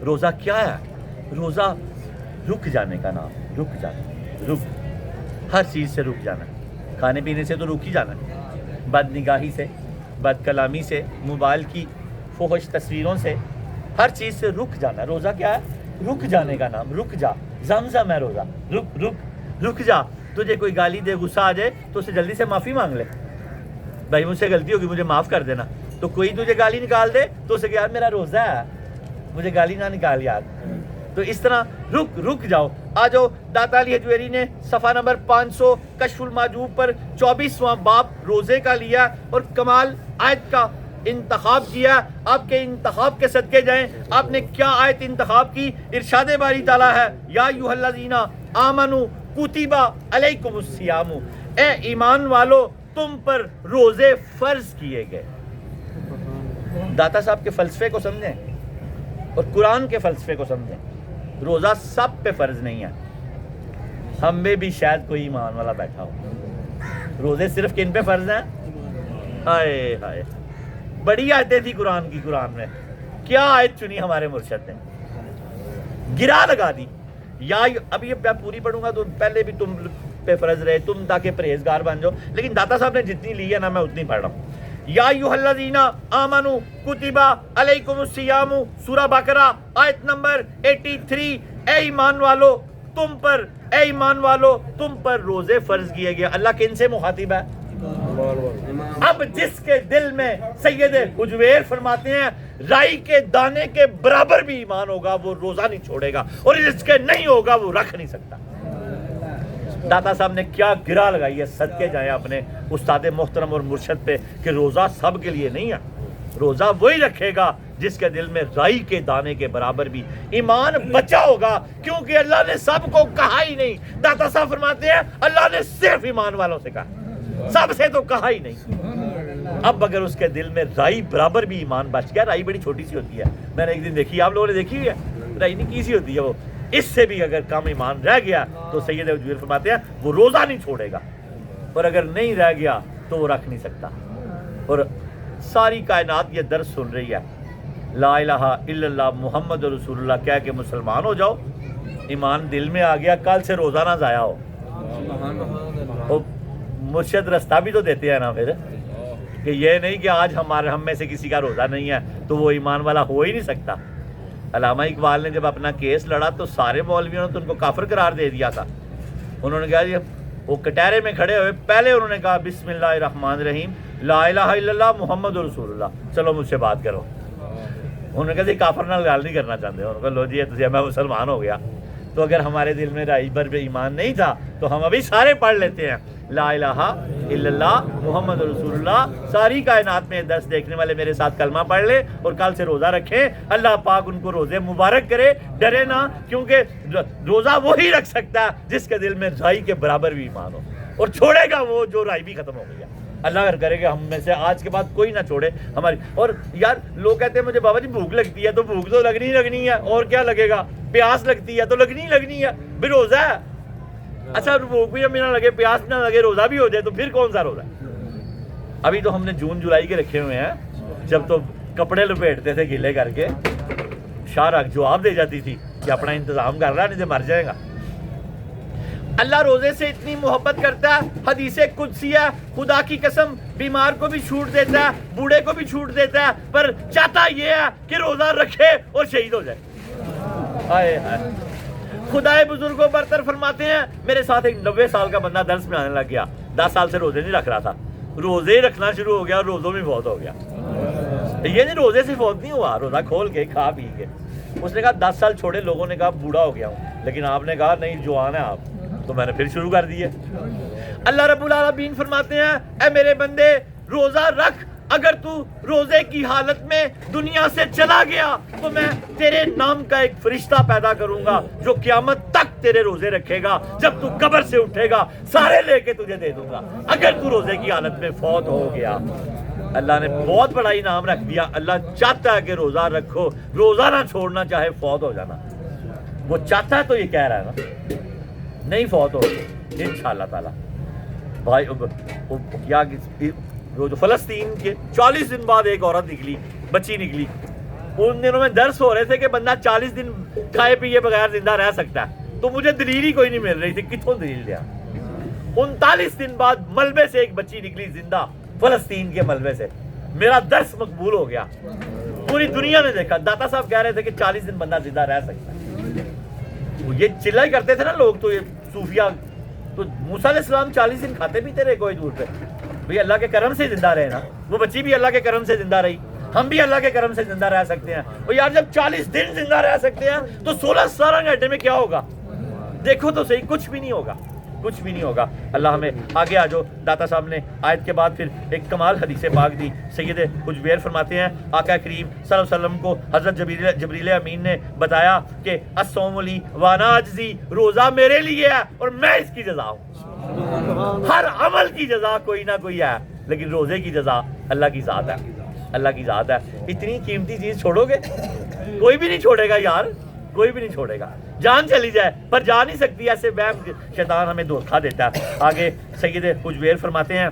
روزہ کیا ہے؟ روزہ رک جانے کا نام، رک جانا، رک، ہر چیز سے رک جانا، کھانے پینے سے تو رک ہی جانا، بد نگاہی سے، بد کلامی سے، موبائل کی فحش تصویروں سے، ہر چیز سے رک جانا۔ روزہ کیا ہے؟ رک جانے کا نام، رک جا، زمزم ہے روزہ، رک رک رک جا۔ تجھے کوئی گالی دے، غصہ آ جائے تو اسے جلدی سے معافی مانگ لے، بھائی مجھ سے غلطی ہوگی مجھے معاف کر دینا۔ تو کوئی تجھے گالی نکال دے تو اسے کہ یار میرا روزہ ہے، مجھے گالی نہ نکال یار۔ تو اس طرح رک جاؤ۔ آ جاؤ، داتا علی حجویری نے صفحہ نمبر 500 کشف المحجوب پر 24واں باب روزے کا لیا اور کمال آیت کا انتخاب کیا۔ آپ کے انتخاب کے صدقے جائیں۔ آپ نے کیا آیت انتخاب کی؟ ارشاد باری تعالیٰ ہے یا ایھا الذین آمنوا کتب علیکم الصیام، اے ایمان والو تم پر روزے فرض کیے گئے۔ داتا صاحب کے فلسفے کو سمجھیں اور قرآن کے فلسفے کو سمجھیں۔ روزہ سب پہ فرض نہیں ہے، ہم میں بھی شاید کوئی ایمان والا بیٹھا ہو۔ روزے صرف کن پہ فرض ہیں؟ ہائے ہائے، بڑی آیتیں تھی قرآن کی، قرآن میں کیا آیت چنی ہمارے مرشد نے، گرا لگا دی۔ یا اب یہ میں پوری پڑھوں گا تو پہلے بھی تم پہ فرض رہے، تم تاکہ پرہیزگار بن جاؤ، لیکن داتا صاحب نے جتنی لی ہے نا میں اتنی پڑھ رہا ہوں۔ یا ایھا الذین آمنوا کتب علیکم الصیام، سورہ بقرہ آیت نمبر 83، اے ایمان والو تم پر، اے ایمان والو تم پر روزے فرض کیے گئے۔ اللہ کن سے مخاطب ہے؟ اب جس کے دل میں سید حجویر فرماتے ہیں رائی کے دانے کے برابر بھی ایمان ہوگا وہ روزہ نہیں چھوڑے گا، اور جس کے نہیں ہوگا وہ رکھ نہیں سکتا۔ داتا صاحب نے کیا گرا لگائی ہے، صدقے جائیں اپنے استاد محترم اور مرشد پہ کہ روزہ سب کے لیے نہیں ہے۔ روزہ وہی رکھے گا جس کے دل میں رائی کے دانے کے برابر بھی ایمان بچا ہوگا، کیونکہ اللہ نے سب کو کہا ہی نہیں۔ داتا صاحب فرماتے ہیں اللہ نے صرف ایمان والوں سے کہا، سب سے تو کہا ہی نہیں۔ اب اگر اس کے دل میں رائی برابر بھی ایمان بچ گیا، رائی بڑی چھوٹی سی ہوتی ہے، میں نے ایک دن دیکھی، آپ لوگوں نے دیکھی ہوئی ہے، رائی نہیں کی سی ہوتی ہے وہ، اس سے بھی اگر کم ایمان رہ گیا تو سید حجویر فرماتے ہیں وہ روزہ نہیں چھوڑے گا، اور اگر نہیں رہ گیا تو وہ رکھ نہیں سکتا۔ اور ساری کائنات یہ درس سن رہی ہے، لا الہ الا اللہ محمد رسول اللہ کہہ کے مسلمان ہو جاؤ، ایمان دل میں آ گیا، کل سے روزہ نہ ضائع ہو۔ مرشد رستہ بھی تو دیتے ہیں نا پھر، کہ یہ نہیں کہ آج ہم میں سے کسی کا روزہ نہیں ہے تو وہ ایمان والا ہو ہی نہیں سکتا۔ علامہ اقبال نے جب اپنا کیس لڑا تو سارے مولویوں نے تو ان کو کافر قرار دے دیا تھا۔ انہوں نے کہا جی، وہ کٹہرے میں کھڑے ہوئے، پہلے انہوں نے کہا بسم اللہ الرحمن الرحیم لا الہ الا اللہ محمد رسول اللہ، چلو مجھ سے بات کرو۔ انہوں نے کہا جی کافر نال گل نہیں کرنا چاہتے، انہوں نے کہا لو جی میں مسلمان ہو گیا۔ تو اگر ہمارے دل میں رائی بر ایمان نہیں تھا تو ہم ابھی سارے پڑھ لیتے ہیں لا الہ الا اللہ محمد رسول اللہ۔ ساری کائنات میں درس دیکھنے والے میرے ساتھ کلمہ پڑھ لیں اور کل سے روزہ رکھیں، اللہ پاک ان کو روزے مبارک کرے، ڈرے نہ، کیونکہ روزہ وہی رکھ سکتا ہے جس کے دل میں رائی کے برابر بھی ایمان ہو، اور چھوڑے گا وہ جو رائی بھی ختم ہو گئی ہے۔ اللہ اگر کرے گا ہم میں سے آج کے بعد کوئی نہ چھوڑے ہماری۔ اور یار لوگ کہتے ہیں مجھے بابا جی بھوک لگتی ہے، تو بھوک تو لگنی ہے، اور کیا لگے گا؟ پیاس لگتی ہے تو لگنی ہے، بھی روزہ ہے۔ اچھا بھوک بھی نہ لگے، پیاس نہ لگے، روزہ بھی ہو جائے تو پھر کون سا روزہ ہے؟ ابھی تو ہم نے جون جولائی کے رکھے ہوئے ہیں، جب تو کپڑے لپیٹتے تھے گیلے کر کے، شارک جواب دے جاتی تھی کہ اپنا انتظام کر رہا ہے نہیں تو مر جائے گا۔ اللہ روزے سے اتنی محبت کرتا ہے، حدیث قدسی ہے، خدا کی قسم بیمار کو بھی چھوٹ دیتا ہے، بوڑھے کو بھی چھوٹ دیتا ہے، پر چاہتا یہ ہے کہ روزہ رکھے اور شہید ہو جائے۔ ہائے ہائے، خدائے بزرگوں برتر فرماتے ہیں، میرے ساتھ ایک 90 سال کا بندہ درس میں آنے لگ گیا، 10 سال سے روزے نہیں رکھ رہا تھا، روزے رکھنا شروع ہو گیا اور روزوں میں فوت ہو گیا۔ یہ نہیں روزے سے فوت نہیں ہوا، روزہ کھول کے کھا پی کے۔ اس نے کہا 10 سال چھوڑے، لوگوں نے کہا بوڑھا ہو گیا ہوں، لیکن آپ نے کہا نہیں جوان ہے آپ، تو میں نے پھر شروع کر دیے۔ اللہ رب العالمین فرماتے ہیں اے میرے بندے روزہ رکھ، اگر تو روزے کی حالت میں دنیا سے چلا گیا تو میں تیرے نام کا ایک فرشتہ پیدا کروں گا جو قیامت تک تیرے روزے رکھے گا، جب تو قبر سے اٹھے گا سارے لے کے تجھے دے دوں گا اگر تو روزے کی حالت میں فوت ہو گیا۔ اللہ نے بہت بڑا انعام رکھ دیا، اللہ چاہتا ہے کہ روزہ رکھو، روزہ نہ چھوڑنا چاہے فوت ہو جانا، وہ چاہتا ہے تو یہ کہہ رہا ہے نا، نہیں فوت ہو انشاءاللہ تعالی۔ بھائی کیا جو فلسطین کے 40 دن بعد ایک عورت نکلی، بچی نکلی، ان دنوں میں درس ہو رہے تھے کہ بندہ 40 دن کھائے پیے بغیر زندہ رہ سکتا ہے، تو مجھے دلیل ہی کوئی نہیں مل رہی تھی، کتوں دلیل دیا؟ 39 دن بعد ملبے سے ایک بچی نکلی زندہ، فلسطین کے ملبے سے، میرا درس مقبول ہو گیا، پوری دنیا نے دیکھا۔ داتا صاحب کہہ رہے تھے کہ 40 دن بندہ زندہ رہ سکتا ہے، یہ چلا ہی کرتے تھے نا لوگ، تو یہ صوفیہ، تو موسیٰ علیہ السلام 40 دن کھاتے پیتے رہے کوئی دور پہ، بھئی اللہ کے کرم سے زندہ رہے نا، وہ بچی بھی اللہ کے کرم سے زندہ رہی، ہم بھی اللہ کے کرم سے زندہ رہ سکتے ہیں۔ اور یار جب 40 دن زندہ رہ سکتے ہیں تو 16-17 گھنٹے میں کیا ہوگا؟ دیکھو تو صحیح، کچھ بھی نہیں ہوگا، کچھ بھی نہیں ہوگا۔ اللہ ہمیں آگے آ جاؤ۔ داتا صاحب نے آیت کے بعد پھر ایک کمال حدیث پاک دی۔ سید حجویر فرماتے ہیں آقا کریم صلی اللہ علیہ وسلم کو حضرت جبریل امین نے بتایا کہ الصوم لی وانا اجزی، روزہ میرے لیے ہے اور میں اس کی جزا ہوں۔ ہر عمل کی جزا کوئی نہ کوئی ہے، لیکن روزے کی جزا اللہ کی ذات ہے، اللہ کی ذات ہے۔ اتنی قیمتی چیز چھوڑو گے؟ کوئی بھی نہیں چھوڑے گا یار، کوئی بھی نہیں چھوڑے گا۔ جان چلی جائے پر جا نہیں سکتی، ایسے وہم شیطان ہمیں دھوکہ دیتا ہے۔ آگے سید حجویر فرماتے ہیں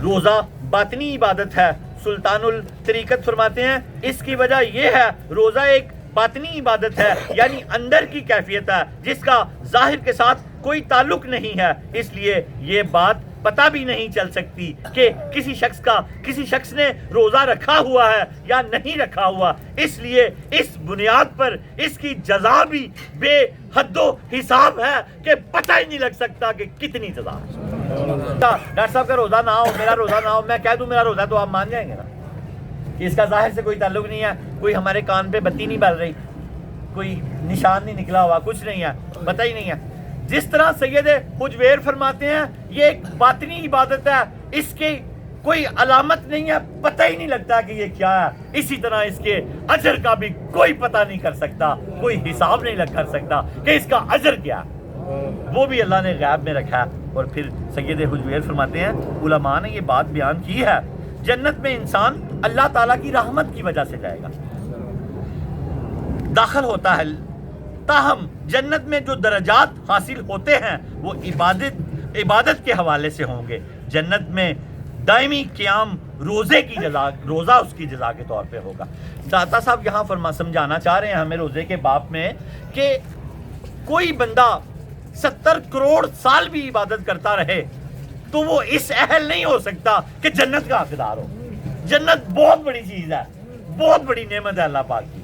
روزہ باطنی عبادت ہے۔ سلطان الطریقت فرماتے ہیں اس کی وجہ یہ ہے روزہ ایک باطنی عبادت ہے، یعنی اندر کی کیفیت ہے جس کا ظاہر کے ساتھ کوئی تعلق نہیں ہے، اس لیے یہ بات پتہ بھی نہیں چل سکتی کہ کسی شخص نے روزہ رکھا ہوا ہے یا نہیں رکھا ہوا، اس لیے اس بنیاد پر اس کی جزا بھی بے حد و حساب ہے کہ پتہ ہی نہیں لگ سکتا کہ کتنی جزا ہے۔ ڈاکٹر صاحب کا روزہ نہ ہو، میرا روزہ نہ ہو، میں کہہ دوں میرا روزہ، تو آپ مان جائیں گے نا کہ اس کا ظاہر سے کوئی تعلق نہیں ہے، کوئی ہمارے کان پہ بتی نہیں بل رہی، کوئی نشان نہیں نکلا ہوا، کچھ نہیں ہے، پتہ ہی نہیں ہے۔ جس طرح سید حجویر فرماتے ہیں یہ ایک باطنی عبادت ہے، اس کی کوئی علامت نہیں ہے، پتہ ہی نہیں لگتا کہ یہ کیا ہے، اسی طرح اس کے اجر کا بھی کوئی پتہ نہیں کر سکتا، کوئی حساب نہیں کر سکتا کہ اس کا اجر کیا ہے، وہ بھی اللہ نے غیب میں رکھا ہے۔ اور پھر سید حجویر فرماتے ہیں علماء نے یہ بات بیان کی ہے جنت میں انسان اللہ تعالیٰ کی رحمت کی وجہ سے جائے گا، داخل ہوتا ہے، تاہم جنت میں جو درجات حاصل ہوتے ہیں وہ عبادت کے حوالے سے ہوں گے۔ جنت میں دائمی قیام روزے کی جزا، روزہ اس کی جزا کے طور پہ ہوگا۔ داتا صاحب یہاں سمجھانا چاہ رہے ہیں ہمیں روزے کے باب میں کہ کوئی بندہ 70 کروڑ سال بھی عبادت کرتا رہے تو وہ اس اہل نہیں ہو سکتا کہ جنت کا حقدار ہو۔ جنت بہت بڑی چیز ہے، بہت بڑی نعمت ہے اللہ پاک کی۔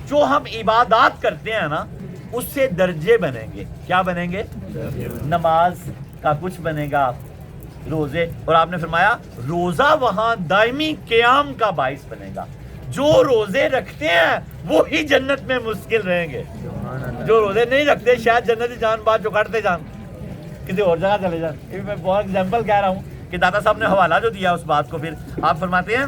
جو ہم عبادات کرتے ہیں نا اس سے درجے بنیں گے، کیا بنیں گے؟ نماز کا کچھ بنے گا، روزے، اور آپ نے فرمایا روزہ وہاں دائمی قیام کا باعث بنے گا۔ جو روزے رکھتے ہیں وہی جنت میں مشکل رہیں گے، جو روزے نہیں رکھتے شاید جنتی جان بات جو کرتے جان کسی اور جگہ چلے جان۔ میں بہت ایگزامپل کہہ رہا ہوں کہ داتا صاحب نے حوالہ جو دیا اس بات کو، پھر آپ فرماتے ہیں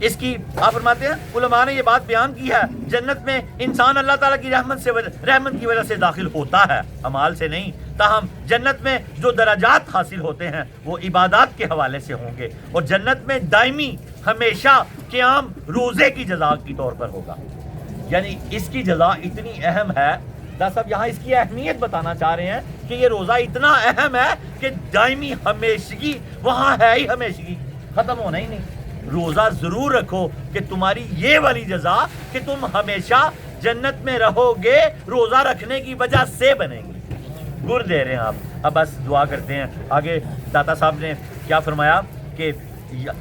آپ فرماتے ہیں علماء نے یہ بات بیان کی ہے جنت میں انسان اللہ تعالیٰ کی رحمت کی وجہ سے داخل ہوتا ہے، اعمال سے نہیں، تاہم جنت میں جو درجات حاصل ہوتے ہیں وہ عبادات کے حوالے سے ہوں گے، اور جنت میں دائمی ہمیشہ قیام روزے کی جزا کی طور پر ہوگا۔ یعنی اس کی جزا اتنی اہم ہے، داتا صاحب یہاں اس کی اہمیت بتانا چاہ رہے ہیں کہ یہ روزہ اتنا اہم ہے کہ دائمی ہمیشگی وہاں ہے ہی، ہمیشگی ختم ہونا ہی نہیں۔ روزہ ضرور رکھو کہ تمہاری یہ والی جزا کہ تم ہمیشہ جنت میں رہو گے روزہ رکھنے کی وجہ سے بنے گی۔ گر دے رہے ہیں آپ، اب بس دعا کرتے ہیں۔ آگے داتا صاحب نے کیا فرمایا کہ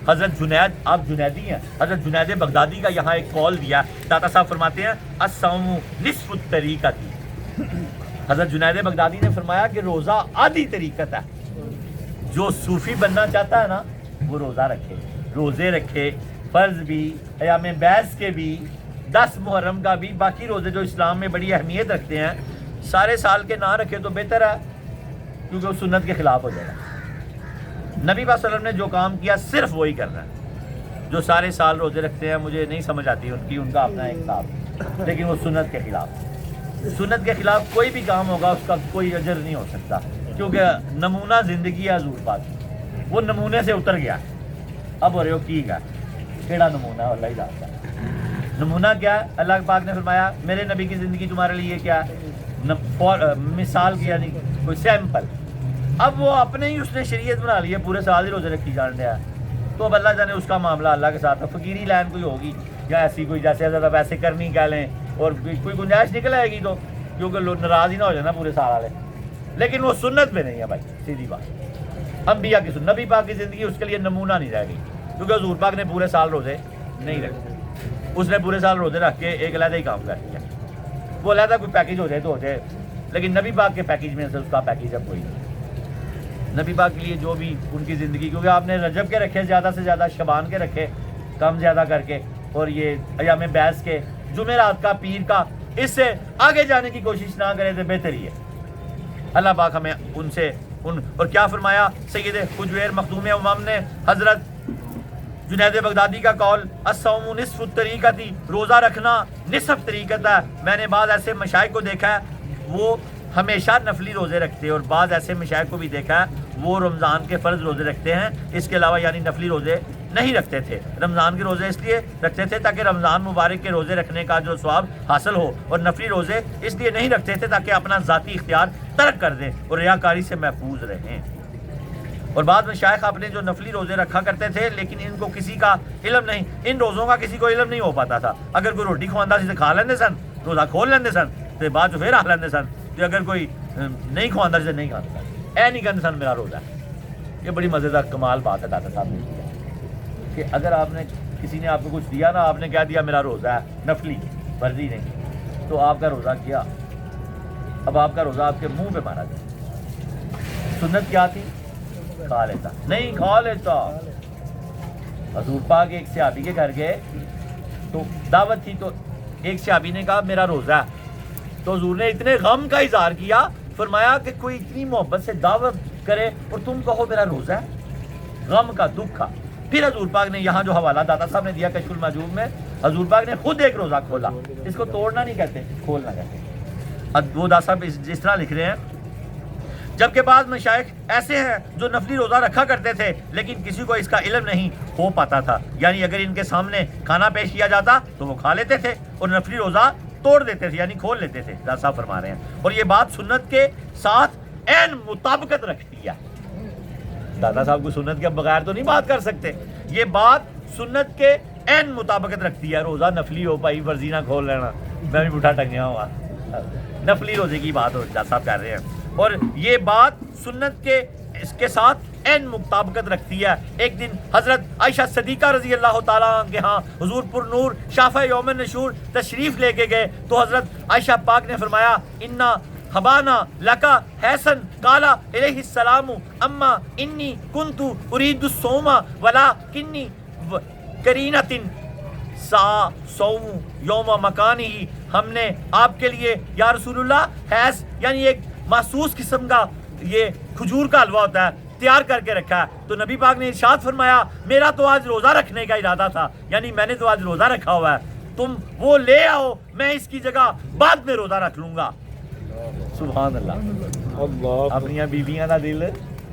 حضرت جنید، آپ جنیدی ہیں، حضرت جنید بغدادی کا یہاں ایک قول دیا، داتا صاحب فرماتے ہیں الصوم نصف الطریقۃ۔ حضرت جنید بغدادی نے فرمایا کہ روزہ آدھی طریقت ہے۔ جو صوفی بننا چاہتا ہے نا وہ روزہ رکھے، روزے رکھے، فرض بھی، ایام بیس کے بھی، 10 محرم کا بھی، باقی روزے جو اسلام میں بڑی اہمیت رکھتے ہیں سارے سال کے نہ رکھے تو بہتر ہے، کیونکہ وہ سنت کے خلاف ہو جائے گا۔ نبی صلی اللہ علیہ وسلم نے جو کام کیا صرف وہی کرنا ہے۔ جو سارے سال روزے رکھتے ہیں مجھے نہیں سمجھ آتی ان کا اپنا ایک حساب، لیکن وہ سنت کے خلاف، سنت کے خلاف کوئی بھی کام ہوگا اس کا کوئی اجر نہیں ہو سکتا، کیونکہ نمونہ زندگی ہے حضور پاک، وہ نمونے سے اتر گیا۔ اب ہو رہے ہو کی گا کیڑا نمونہ ہے، اللہ ہی جانتا ہے نمونہ کیا ہے۔ اللہ پاک نے فرمایا میرے نبی کی زندگی تمہارے لیے کیا ہے، مثال کی، یعنی کوئی سیمپل۔ اب وہ اپنے ہی اس نے شریعت بنا لی ہے، پورے سال ہی روزے رکھی جان رہا ہے، تو اب اللہ جانے اس کا معاملہ اللہ کے ساتھ ہے. فقیری لائن کوئی ہوگی یا ایسی کوئی جیسے زیادہ ویسے کرنی کہہ لیں اور کوئی گنجائش نکل آئے گی تو کیونکہ لوگ ناراض ہی نہ ہو جائے نا پورے سال والے. لیکن وہ سنت میں نہیں ہے بھائی, سیدھی بات. انبیاء کی سنت, نبی پاک کی زندگی اس کے لیے نمونہ نہیں رہ گئی, کیونکہ حضور پاک نے پورے سال روزے نہیں رکھے. اس نے پورے سال روزے رکھ کے ایک علیحدہ ہی کام کر دیا. وہ علیحدہ کوئی پیکیج ہو جائے تو ہو جائے, لیکن نبی پاک کے پیکیج میں سے اس کا پیکیج اب کوئی نہیں. نبی پاک کے لیے جو بھی ان کی زندگی, کیونکہ آپ نے رجب کے رکھے زیادہ سے زیادہ, شبان کے رکھے کم زیادہ کر کے, اور یہ ایام بیس کے, جمعرات کا, پیر کا, اس سے آگے جانے کی کوشش نہ کرے تو بہتر ہی ہے. اللہ پاک ہمیں ان سے اور کیا فرمایا سید حجویر مخدوم امام نے, حضرت جنید بغدادی کا قول, الصوم نصف الطریقۃ, روزہ رکھنا نصف طریقت ہے. میں نے بعض ایسے مشائخ کو دیکھا ہے وہ ہمیشہ نفلی روزے رکھتے ہیں, اور بعض ایسے مشائخ کو بھی دیکھا ہے وہ رمضان کے فرض روزے رکھتے ہیں, اس کے علاوہ یعنی نفلی روزے نہیں رکھتے تھے. رمضان کے روزے اس لیے رکھتے تھے تاکہ رمضان مبارک کے روزے رکھنے کا جو ثواب حاصل ہو, اور نفلی روزے اس لیے نہیں رکھتے تھے تاکہ اپنا ذاتی اختیار ترک کر دیں اور ریاکاری سے محفوظ رہیں. اور بعد میں شیخ اپنے جو نفلی روزے رکھا کرتے تھے, لیکن ان کو کسی کا علم نہیں, ان روزوں کا کسی کو علم نہیں ہو پاتا تھا. اگر کوئی روٹی کھواندہ سے کھا لیندے سن, روزہ کھول لیندے سن, تو بعد پھر آ لیندے سن. تو اگر کوئی نہیں کھواندہ سے نہیں کھاتا سن, اے نہیں کہتے سن میرا روزہ ہے. یہ بڑی مزیدار کمال بات ہے داتا صاحب نے کہ اگر آپ نے کسی نے آپ کو کچھ دیا نا, آپ نے کہہ دیا میرا روزہ ہے, نفلی فرضی نہیں, تو آپ کا روزہ کیا, اب آپ کا روزہ آپ کے منہ پہ مارا جائے. سنت کیا تھی, کھا لیتا, نہیں کھا لیتا. حضور پاک ایک صحابی کے گھر گئے تو دعوت تھی, تو ایک صحابی نے کہا میرا روزہ ہے, تو حضور نے اتنے غم کا اظہار کیا, فرمایا کہ کوئی اتنی محبت سے دعوت کرے اور تم کہو میرا روزہ ہے, غم کا, دکھ کا. پھر حضور پاک نے یہاں جو حوالہ داتا صاحب نے دیا کشف المحجوب میں, حضور پاک نے خود ایک روزہ کھولا. اس کو توڑنا نہیں کہتے, کھولنا کہتے. اب وہ داتا صاحب جس طرح لکھ رہے ہیں, جبکہ بعض مشائخ ایسے ہیں جو نفلی روزہ رکھا کرتے تھے لیکن کسی کو اس کا علم نہیں ہو پاتا تھا, یعنی اگر ان کے سامنے کھانا پیش کیا جاتا تو وہ کھا لیتے تھے اور نفلی روزہ توڑ دیتے تھے, یعنی کھول لیتے تھے. داتا صاحب فرما رہے ہیں, اور یہ بات سنت کے ساتھ عین مطابقت رکھتی ہے. دادا صاحب کو سنت کے بغیر تو نہیں بات کر سکتے, یہ بات سنت کے عین مطابقت رکھتی ہے. روزہ نفلی ہو بھائی, ورزی نہ کھول لینا, میں بھی بوٹھا ٹنگیا ہوا, نفلی روزے کی بات دادا صاحب کر رہے ہیں, اور یہ بات سنت کے اس کے ساتھ عین مطابقت رکھتی ہے. ایک دن حضرت عائشہ صدیقہ رضی اللہ تعالیٰ عنہ کے ہاں حضور پر نور شافع یوم نشور تشریف لے کے گئے, تو حضرت عائشہ پاک نے فرمایا انا حبانا لکا حسن کالا علیہ السلام اما انی کنتو ارید الصوم ولا کنی کرینت سا صوم یوم مکانی. ہم نے آپ کے لیے یا رسول اللہ حیث یعنی ایک مخصوص قسم کا یہ کھجور کا حلوہ ہوتا ہے تیار کر کے رکھا ہے. تو نبی پاک نے ارشاد فرمایا میرا تو آج روزہ رکھنے کا ارادہ تھا, یعنی میں نے تو آج روزہ رکھا ہوا ہے, تم وہ لے آؤ, میں اس کی جگہ بعد میں روزہ رکھ لوں گا. سبحان اللہ. اپنی بیویاں کا دل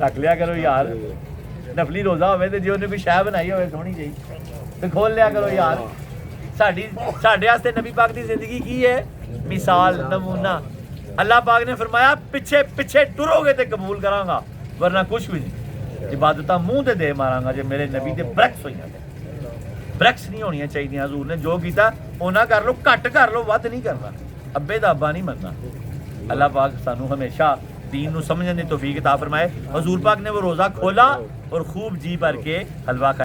رکھ لیا کرو یار, نفلی روزہ ہوئے تو جو نے کوئی شے بنائی ہوئے سونی جی تو کھول لیا کرو یار. ساڈے واسطے نبی پاک کی زندگی کی ہے مثال, نمونہ. اللہ پاک نے فرمایا پیچھے پیچھے ٹرو گے تے قبول کراں گا, ورنہ کچھ بھی نہیں. عبادتاں منہ تے دے ماراں گا جے میرے نبی تے برعکس ہوئیاں تے. برعکس نہیں ہونیاں چاہیے. حضور نے جو کیتا اونا کر لو, گھٹ کر لو, ود نہیں کرنا, ابے دا ابا نہیں مننا. اللہ پاک سانو ہمیشہ دین نو سمجھنے دی توفیق عطا فرمائے. حضور پاک نے وہ روزہ کھولا اور خوب جی بھر کے حلوہ کھایا.